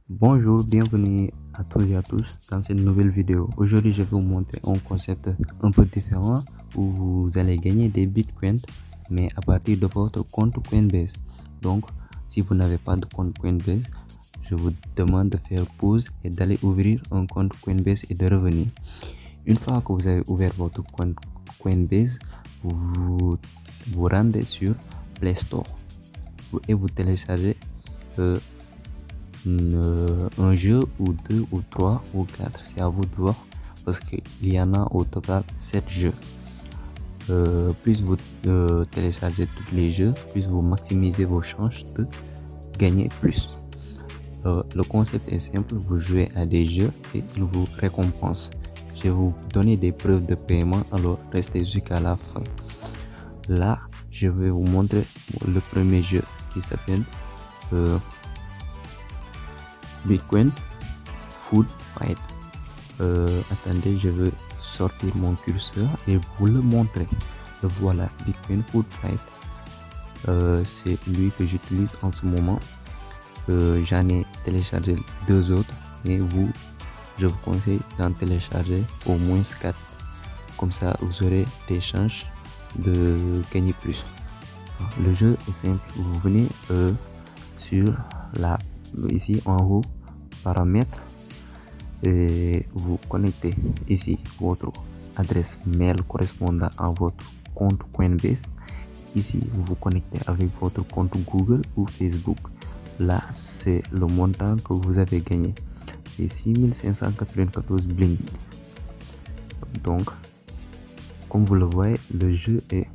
Bonjour, bienvenue à tous et à tous dans cette nouvelle vidéo. Aujourd'hui, je vais vous montrer un concept un peu différent où vous allez gagner des bitcoins, mais à partir de votre compte Coinbase. Donc, si vous n'avez pas de compte Coinbase, je vous demande de faire pause et d'aller ouvrir un compte Coinbase et de revenir. Une fois que vous avez ouvert votre compte Coinbase, vous vous rendez sur Play Store et vous téléchargez un jeu ou deux ou trois ou quatre, c'est à vous de voir parce qu'il y en a au total 7 jeux. Plus vous téléchargez tous les jeux, plus vous maximisez vos chances de gagner plus. Le concept est simple, vous jouez à des jeux et ils vous récompensent. Je vais vous donner des preuves de paiement, alors restez jusqu'à la fin. Là, je vais vous montrer le premier jeu qui s'appelle Bitcoin Food Fight. Attendez, je vais sortir mon curseur et vous le montrer. Voilà, Bitcoin Food Fight. C'est lui que j'utilise en ce moment. J'en ai téléchargé 2 autres, et je vous conseille d'en télécharger au moins 4. Comme ça, vous aurez des chances de gagner plus. Le jeu est simple. Vous venez sur ici en haut, paramètres, et vous connectez ici votre adresse mail correspondant à votre compte Coinbase. Ici, vous vous connectez avec votre compte Google ou Facebook. Là, c'est le montant que vous avez gagné. C'est 6594 Blink. Donc, comme vous le voyez, le jeu est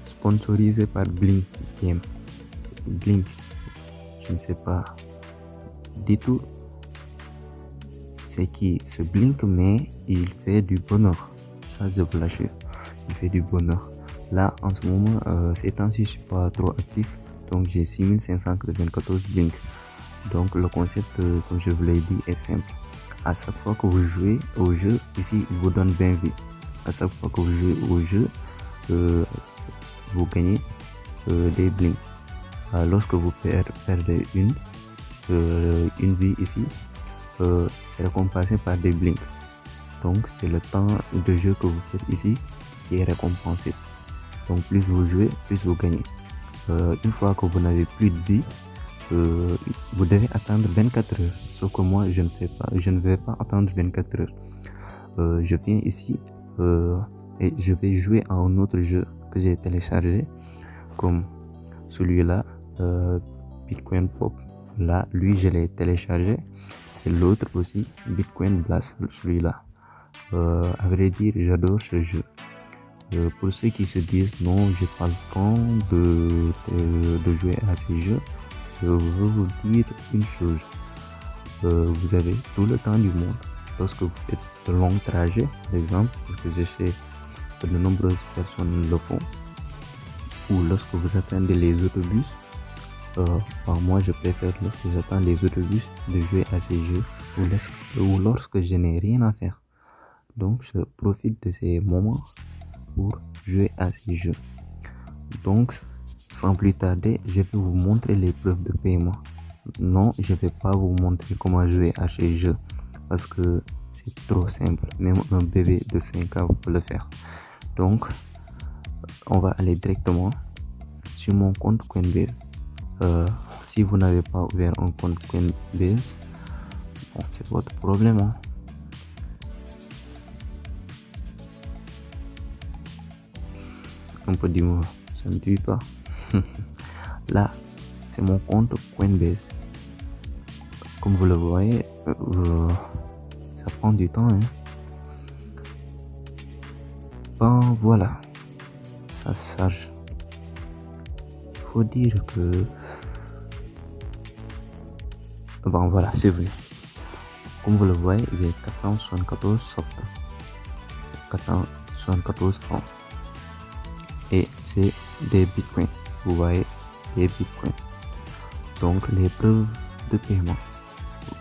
sponsorisé par Blink Game. Blink, je ne sais pas du tout c'est qui ce Blink, mais il fait du bonheur. Ça, je vous l'assure. Il fait du bonheur. Là, en ce moment, ces temps-ci, je suis pas trop actif. Donc, j'ai 6594 Blink. Donc, le concept, comme je vous l'ai dit, est simple. À chaque fois que vous jouez au jeu, ici, il vous donne 20 vies. À chaque fois que vous jouez au jeu, vous gagnez des Blink. Lorsque vous perdez une vie ici, c'est récompensé par des Blink. Donc, c'est le temps de jeu que vous faites ici qui est récompensé. Donc, plus vous jouez, plus vous gagnez. Une fois que vous n'avez plus de vie, vous devez attendre 24 heures. Sauf que moi, je ne vais pas attendre 24 heures. Je viens ici et je vais jouer à un autre jeu que j'ai téléchargé, comme celui-là, Bitcoin Pop. Là, lui, je l'ai téléchargé. Et l'autre aussi, Bitcoin Blast, celui-là. À vrai dire, j'adore ce jeu. Pour ceux qui se disent non, j'ai pas le temps de jouer à ces jeux, je veux vous dire une chose. Vous avez tout le temps du monde. Lorsque vous faites de longs trajets, par exemple, parce que je sais que de nombreuses personnes le font, ou lorsque vous attendez les autobus, moi je préfère, lorsque j'attends les autobus, de jouer à ces jeux ou lorsque je n'ai rien à faire. Donc je profite de ces moments pour jouer à ces jeux. Donc, sans plus tarder, je vais vous montrer les preuves de paiement. Non, je ne vais pas vous montrer comment jouer à ces jeux parce que c'est trop simple. Même un bébé de 5 ans peut le faire. Donc, on va aller directement sur mon compte Coinbase. Si vous n'avez pas ouvert un compte Coinbase, bon, c'est votre problème. Hein. Un peu d'humour, ça ne tue pas. Là, c'est mon compte Coinbase. Comme vous le voyez, ça prend du temps. Hein. Bon, voilà, ça charge. Faut dire que bon, voilà, c'est vrai. Comme vous le voyez, j'ai 474 soft, 474 francs. Et c'est des bitcoins. Vous voyez, des bitcoins. Donc, les preuves de paiement.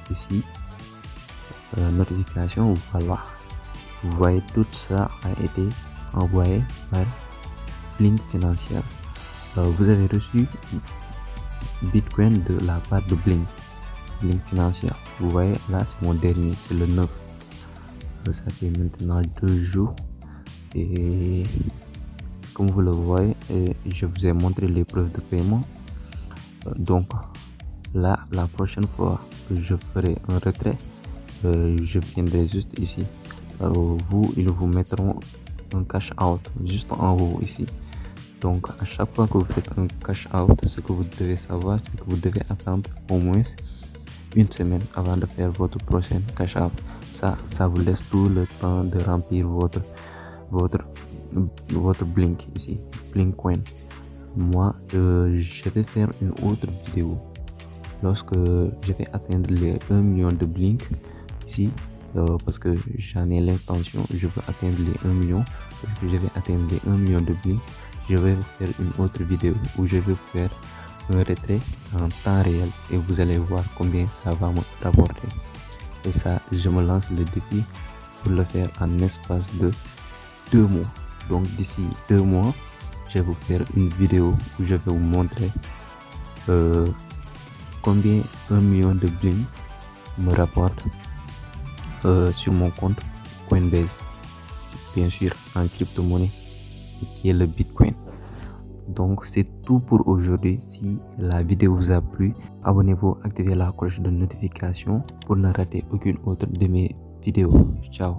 Ici, notification, voilà. Vous voyez, tout ça a été envoyé par Blink Financial. Vous avez reçu Bitcoin de la part de Blink. Blink Financial. Vous voyez, là, c'est mon dernier, c'est le 9. Ça fait maintenant 2 jours. Et comme vous le voyez, je vous ai montré les preuves de paiement. Donc, là, la prochaine fois que je ferai un retrait, je viendrai juste ici. Ils vous mettront un cash out juste en haut ici. Donc, à chaque fois que vous faites un cash out, ce que vous devez savoir, c'est que vous devez attendre au moins une semaine avant de faire votre prochain cash out. Ça vous laisse tout le temps de remplir votre Blink ici, Blink Coin. Moi, je vais faire une autre vidéo lorsque je vais atteindre les 1 million de Blink ici, parce que j'en ai l'intention, je veux atteindre les 1 million. Lorsque je vais atteindre les 1 million de Blink, je vais faire une autre vidéo où je vais faire un retrait en temps réel et vous allez voir combien ça va me rapporter. Et ça, je me lance le défi pour le faire en espace de 2 mois. Donc d'ici 2 mois, je vais vous faire une vidéo où je vais vous montrer combien 1 million de Blink me rapporte sur mon compte Coinbase, bien sûr en crypto-monnaie qui est le Bitcoin. Donc c'est tout pour aujourd'hui. Si la vidéo vous a plu, abonnez-vous, activez la cloche de notification pour ne rater aucune autre de mes vidéos. Ciao.